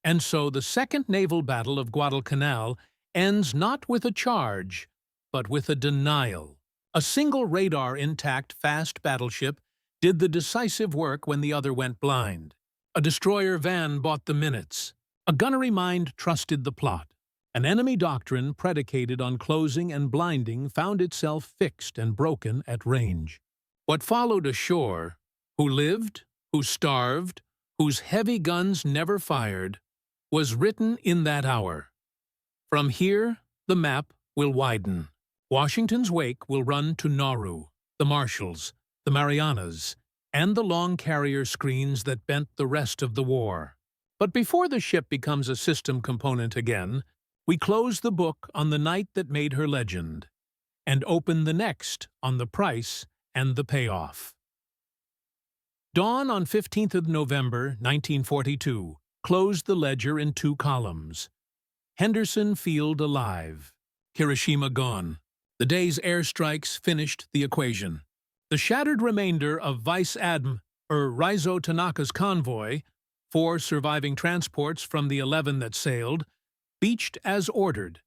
And so the Second Naval Battle of Guadalcanal ends not with a charge, but with a denial. A single radar-intact fast battleship did the decisive work when the other went blind. A destroyer van bought the minutes. A gunnery mind trusted the plot. An enemy doctrine predicated on closing and blinding found itself fixed and broken at range. What followed ashore, who lived, who starved, whose heavy guns never fired, was written in that hour. From here, the map will widen. Washington's wake will run to Nauru, the Marshalls, the Marianas, and the long carrier screens that bent the rest of the war. But before the ship becomes a system component again, we close the book on the night that made her legend, and open the next on the price and the payoff. Dawn on 15th of November, 1942, closed the ledger in 2 columns. Henderson Field alive. Kirishima gone. The day's airstrikes finished the equation. The shattered remainder of Vice Adm. Rizo Tanaka's convoy, 4 surviving transports from the 11 that sailed, beached as ordered,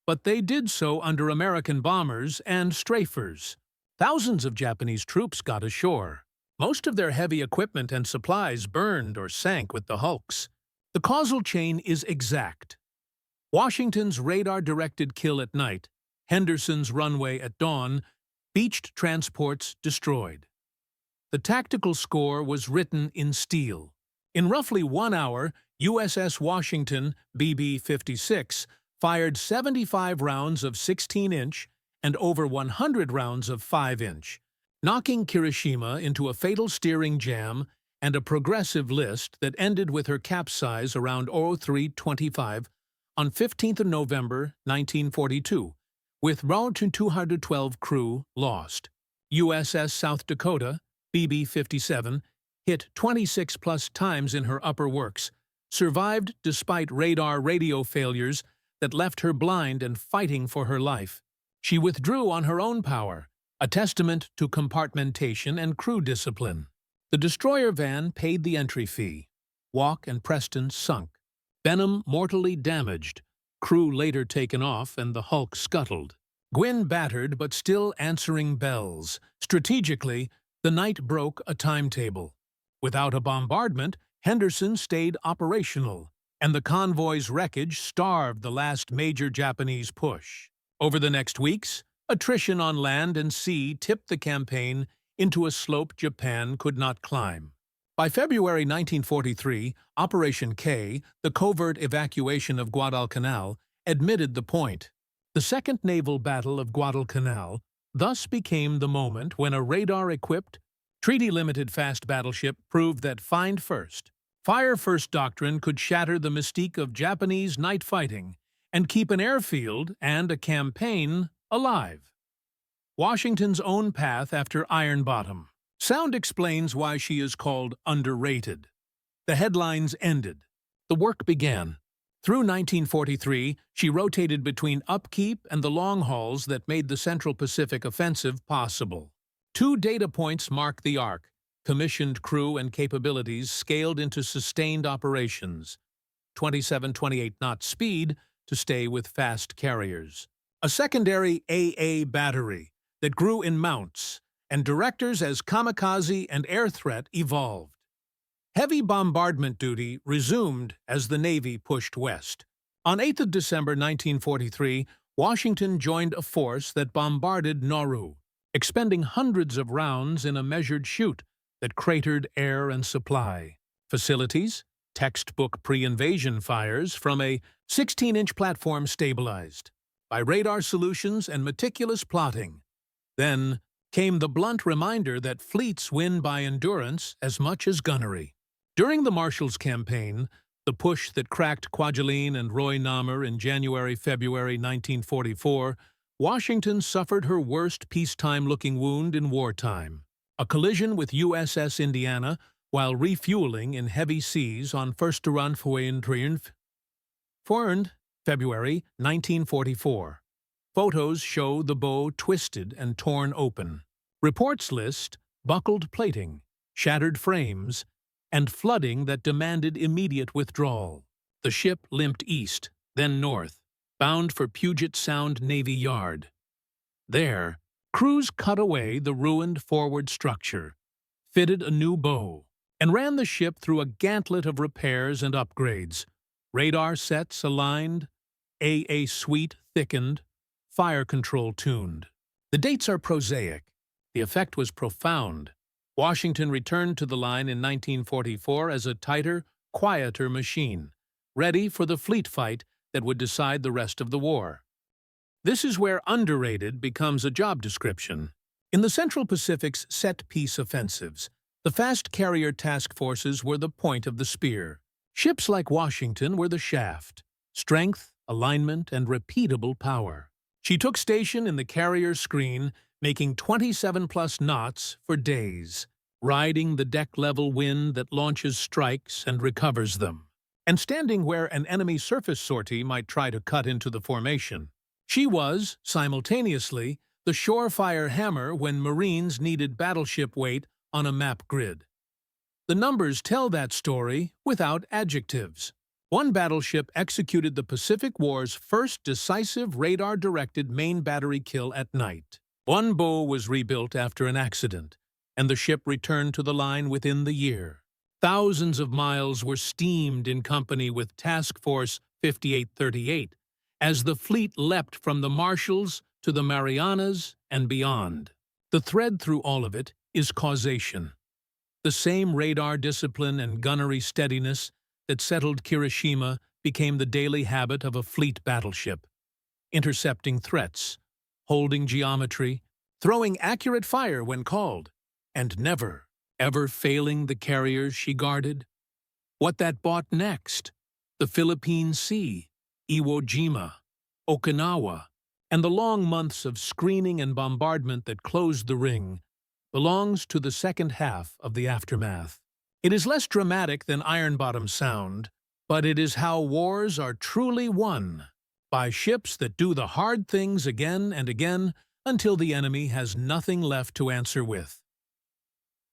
but they did so under American bombers and strafers. Thousands of Japanese troops got ashore. Most of their heavy equipment and supplies burned or sank with the hulks. The causal chain is exact. Washington's radar-directed kill at night, Henderson's runway at dawn, beached transports destroyed. The tactical score was written in steel. In roughly 1 hour, USS Washington, BB-56, fired 75 rounds of 16-inch and over 100 rounds of 5-inch, knocking Kirishima into a fatal steering jam and a progressive list that ended with her capsize around 03:25 on 15th of November, 1942, with around 212 crew lost. USS South Dakota, BB-57, hit 26-plus times in her upper works, survived despite radar radio failures that left her blind and fighting for her life. She withdrew on her own power, a testament to compartmentation and crew discipline. The destroyer van paid the entry fee. Walk and Preston sunk. Benham mortally damaged. Crew later taken off and the hulk scuttled. Gwyn battered but still answering bells. Strategically, the night broke a timetable. Without a bombardment, Henderson stayed operational, and the convoy's wreckage starved the last major Japanese push. Over the next weeks, attrition on land and sea tipped the campaign into a slope Japan could not climb. By February 1943, Operation K, the covert evacuation of Guadalcanal, admitted the point. The Second Naval Battle of Guadalcanal thus became the moment when a radar-equipped, treaty-limited fast battleship proved that find first, fire first doctrine could shatter the mystique of Japanese night fighting and keep an airfield and a campaign alive. Washington's own path after Ironbottom. Sound explains why she is called underrated. The headlines ended. The work began. Through 1943, she rotated between upkeep and the long hauls that made the Central Pacific Offensive possible. 2 data points mark the arc: commissioned crew and capabilities scaled into sustained operations, 27-28 knot speed to stay with fast carriers. A secondary AA battery that grew in mounts, and directors as kamikaze and air threat evolved. Heavy bombardment duty resumed as the Navy pushed west. On 8th of December 1943, Washington joined a force that bombarded Nauru, expending hundreds of rounds in a measured shoot that cratered air and supply. Facilities, textbook pre-invasion fires from a 16-inch platform stabilized by radar solutions and meticulous plotting. Then came the blunt reminder that fleets win by endurance as much as gunnery. During the Marshall's Campaign, the push that cracked Kwajalein and Roy-Namur in January-February 1944, Washington suffered her worst peacetime-looking wound in wartime. A collision with USS Indiana while refueling in heavy seas on Första Triumph. Forned, February 1944. Photos show the bow twisted and torn open. Reports list buckled plating, shattered frames, and flooding that demanded immediate withdrawal. The ship limped east, then north, bound for Puget Sound Navy Yard. There, crews cut away the ruined forward structure, fitted a new bow, and ran the ship through a gauntlet of repairs and upgrades. Radar sets aligned, AA suite thickened, fire control tuned. The dates are prosaic. The effect was profound. Washington returned to the line in 1944 as a tighter, quieter machine, ready for the fleet fight that would decide the rest of the war. This is where underrated becomes a job description. In the Central Pacific's set-piece offensives, the fast carrier task forces were the point of the spear. Ships like Washington were the shaft, strength, alignment, and repeatable power. She took station in the carrier screen, making 27-plus knots for days, riding the deck-level wind that launches strikes and recovers them, and standing where an enemy surface sortie might try to cut into the formation. She was, simultaneously, the surefire hammer when Marines needed battleship weight on a map grid. The numbers tell that story without adjectives. One battleship executed the Pacific War's first decisive radar-directed main battery kill at night. One bow was rebuilt after an accident, and the ship returned to the line within the year. Thousands of miles were steamed in company with Task Force 5838 as the fleet leapt from the Marshalls to the Marianas and beyond. The thread through all of it is causation. The same radar discipline and gunnery steadiness that settled Kirishima became the daily habit of a fleet battleship, intercepting threats, holding geometry, throwing accurate fire when called, and never, ever failing the carriers she guarded. What that brought next? The Philippine Sea, Iwo Jima, Okinawa, and the long months of screening and bombardment that closed the ring belongs to the second half of the aftermath. It is less dramatic than Ironbottom Sound, but it is how wars are truly won, by ships that do the hard things again and again until the enemy has nothing left to answer with.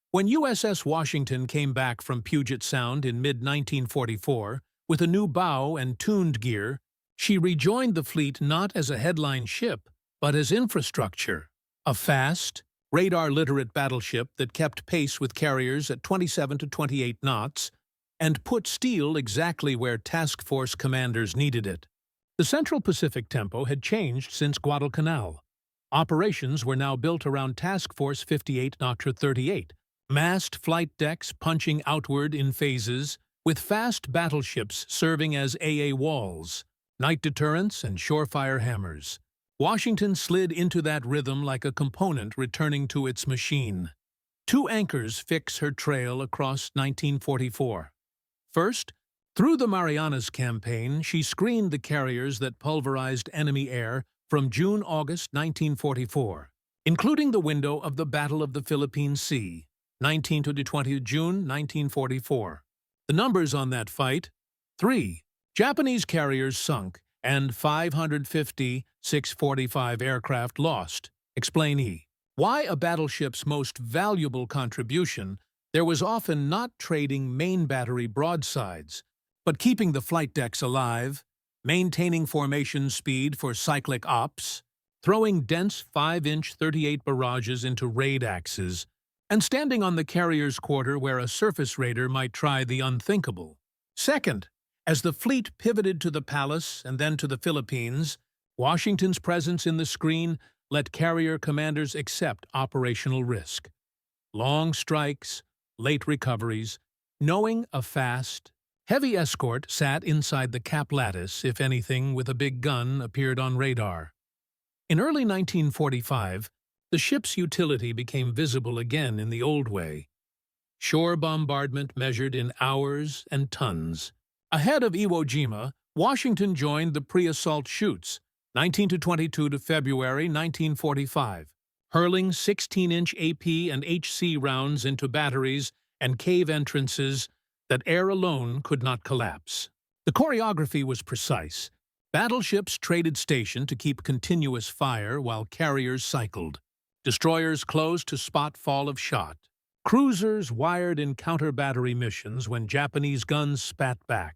When USS Washington came back from Puget Sound in mid-1944 with a new bow and tuned gear, she rejoined the fleet not as a headline ship, but as infrastructure, a fast, radar-literate battleship that kept pace with carriers at 27 to 28 knots and put steel exactly where task force commanders needed it. The Central Pacific tempo had changed since Guadalcanal. Operations were now built around Task Force 58-38, massed flight decks punching outward in phases, with fast battleships serving as AA walls, night deterrents, and surefire hammers. Washington slid into that rhythm like a component returning to its machine. Two anchors fix her trail across 1944. First, through the Marianas campaign, she screened the carriers that pulverized enemy air from June-August 1944, including the window of the Battle of the Philippine Sea, 19 to 20 June 1944. The numbers on that fight: 3 Japanese carriers sunk and 550 645 aircraft lost. Explainee. Why a battleship's most valuable contribution, there was often not trading main battery broadsides, but keeping the flight decks alive, maintaining formation speed for cyclic ops, throwing dense 5-inch 38 barrages into raid axes, and standing on the carrier's quarter where a surface raider might try the unthinkable. Second, as the fleet pivoted to the Palace and then to the Philippines, Washington's presence in the screen let carrier commanders accept operational risk. Long strikes, late recoveries, knowing a fast, heavy escort sat inside the cap lattice if anything with a big gun appeared on radar. In early 1945, the ship's utility became visible again in the old way. Shore bombardment measured in hours and tons. Ahead of Iwo Jima, Washington joined the pre-assault chutes, 19 to 22 to February 1945. hurling 16-inch AP and HC rounds into batteries and cave entrances that air alone could not collapse. The choreography was precise. Battleships traded station to keep continuous fire while carriers cycled. Destroyers closed to spot fall of shot. Cruisers wired in counter-battery missions when Japanese guns spat back.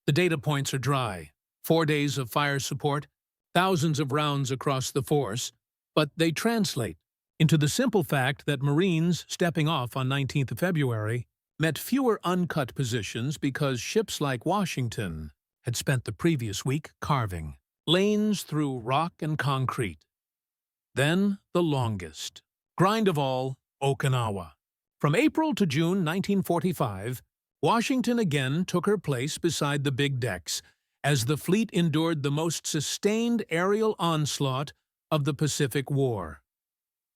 The data points are dry. 4 days of fire support, thousands of rounds across the force, but they translate into the simple fact that Marines stepping off on 19th of February met fewer uncut positions because ships like Washington had spent the previous week carving lanes through rock and concrete. Then the longest grind of all, Okinawa. From April to June 1945, Washington again took her place beside the big decks as the fleet endured the most sustained aerial onslaught of the Pacific War.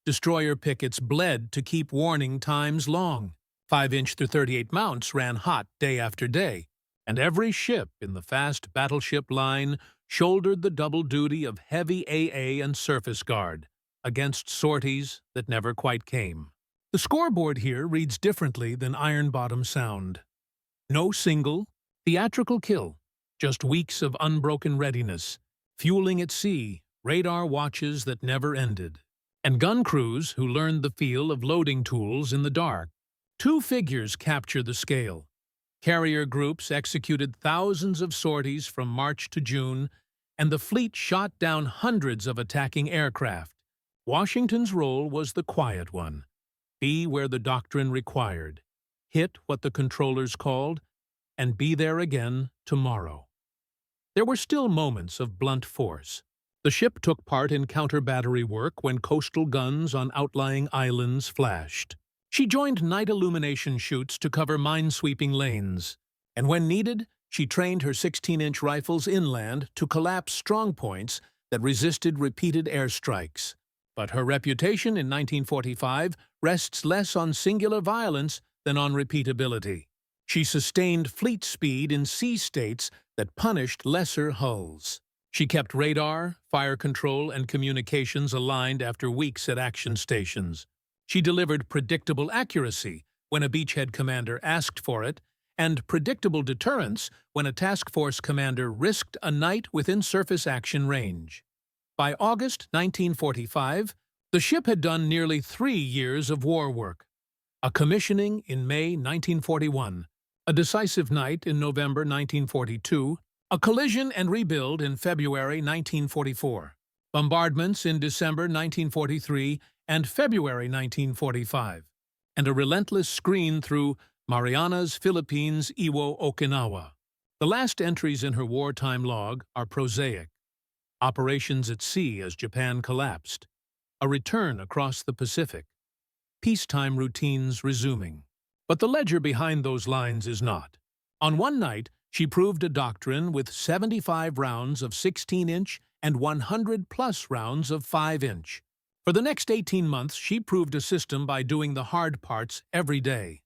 Destroyer pickets bled to keep warning times long. 5-inch through 38 mounts ran hot day after day, and every ship in the fast battleship line shouldered the double duty of heavy AA and surface guard against sorties that never quite came. The scoreboard here reads differently than Ironbottom Sound. No single, theatrical kill, just weeks of unbroken readiness, fueling at sea, radar watches that never ended, and gun crews who learned the feel of loading tools in the dark. 2 figures capture the scale. Carrier groups executed thousands of sorties from March to June, and the fleet shot down hundreds of attacking aircraft. Washington's role was the quiet one. Be where the doctrine required, hit what the controllers called, and be there again tomorrow. There were still moments of blunt force. The ship took part in counter-battery work when coastal guns on outlying islands flashed. She joined night illumination shoots to cover minesweeping lanes, and when needed, she trained her 16-inch rifles inland to collapse strongpoints that resisted repeated airstrikes. But her reputation in 1945 rests less on singular violence than on repeatability. She sustained fleet speed in sea states that punished lesser hulls. She kept radar, fire control, and communications aligned after weeks at action stations. She delivered predictable accuracy when a beachhead commander asked for it, and predictable deterrence when a task force commander risked a night within surface action range. By August 1945, the ship had done nearly 3 years of war work. A commissioning in May 1941, a decisive night in November 1942, a collision and rebuild in February 1944, bombardments in December 1943 and February 1945, and a relentless screen through Marianas, Philippines, Iwo, Okinawa. The last entries in her wartime log are prosaic. Operations at sea as Japan collapsed. A return across the Pacific. Peacetime routines resuming. But the ledger behind those lines is not. On one night, she proved a doctrine with 75 rounds of 16-inch and 100-plus rounds of 5-inch. For the next 18 months, she proved a system by doing the hard parts every day.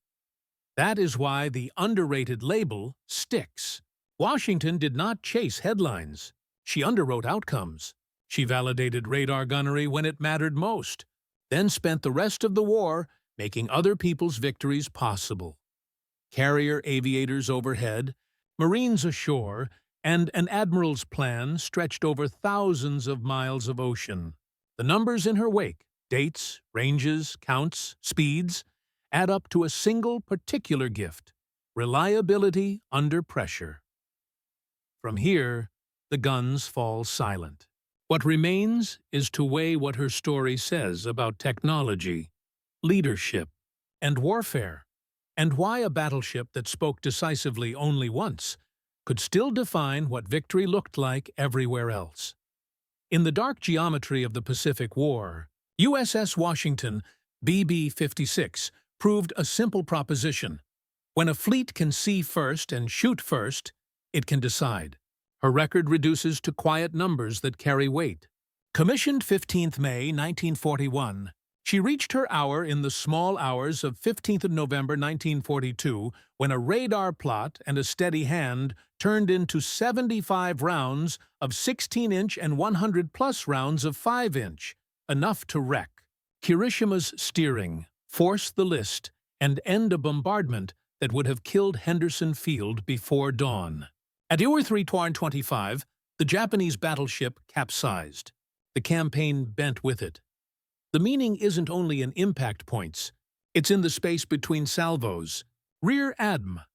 That is why the underrated label sticks. Washington did not chase headlines. She underwrote outcomes. She validated radar gunnery when it mattered most, then spent the rest of the war making other people's victories possible. Carrier aviators overhead, Marines ashore, and an admiral's plan stretched over thousands of miles of ocean. The numbers in her wake, dates, ranges, counts, speeds, add up to a single particular gift: reliability under pressure. From here, the guns fall silent. What remains is to weigh what her story says about technology, leadership, and warfare, and why a battleship that spoke decisively only once could still define what victory looked like everywhere else. In the dark geometry of the Pacific War, USS Washington, BB-56, proved a simple proposition. When a fleet can see first and shoot first, it can decide. Her record reduces to quiet numbers that carry weight. Commissioned 15th May 1941, she reached her hour in the small hours of 15th of November 1942 when a radar plot and a steady hand turned into 75 rounds of 16-inch and 100-plus rounds of 5-inch, enough to wreck. Kirishima's steering, force the list, and end a bombardment that would have killed Henderson Field before dawn. At Iwo 325, the Japanese battleship capsized. The campaign bent with it. The meaning isn't only in impact points. It's in the space between salvos. Rear Admiral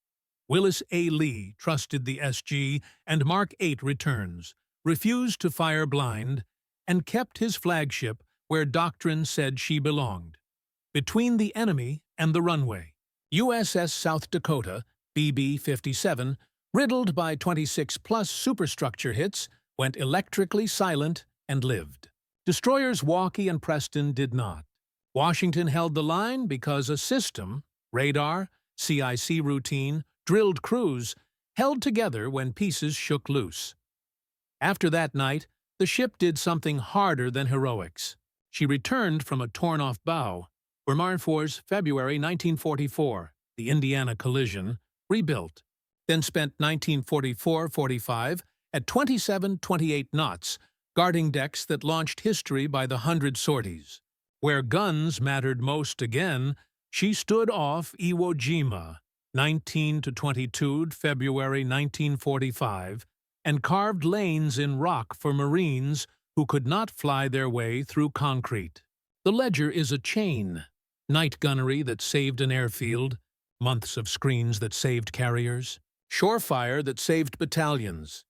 Willis A. trusted the SG and Mark 8 returns, refused to fire blind, and kept his flagship where doctrine said she belonged, between the enemy and the runway. USS South Dakota, BB-57, riddled by 26-plus superstructure hits, went electrically silent and lived. Destroyers Walkie and Preston did not. Washington held the line because a system, radar, CIC routine, drilled crews, held together when pieces shook loose. After that night, the ship did something harder than heroics. She returned from a torn-off bow, where Marfor's February 1944, the Indiana collision, rebuilt, then spent 1944-45 at 27-28 knots, guarding decks that launched history by the 100 sorties. Where guns mattered most again, she stood off Iwo Jima, 19-22 February 1945, and carved lanes in rock for Marines who could not fly their way through concrete. The ledger is a chain. Night gunnery that saved an airfield, months of screens that saved carriers, shore fire that saved battalions.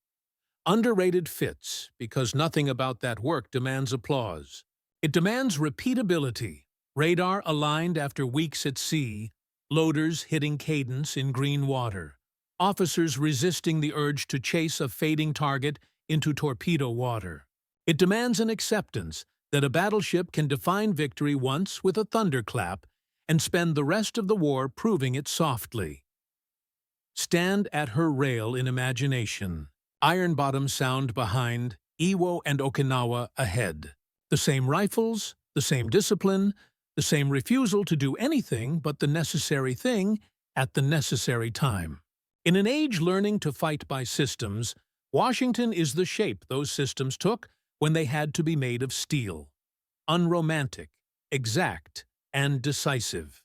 Underrated fits because nothing about that work demands applause. It demands repeatability, radar aligned after weeks at sea, loaders hitting cadence in green water, officers resisting the urge to chase a fading target into torpedo water. It demands an acceptance that a battleship can define victory once with a thunderclap and spend the rest of the war proving it softly. Stand at her rail in imagination. Ironbottom Sound behind, Iwo and Okinawa ahead. The same rifles, the same discipline, the same refusal to do anything but the necessary thing at the necessary time. In an age learning to fight by systems, Washington is the shape those systems took when they had to be made of steel. Unromantic, exact, and decisive.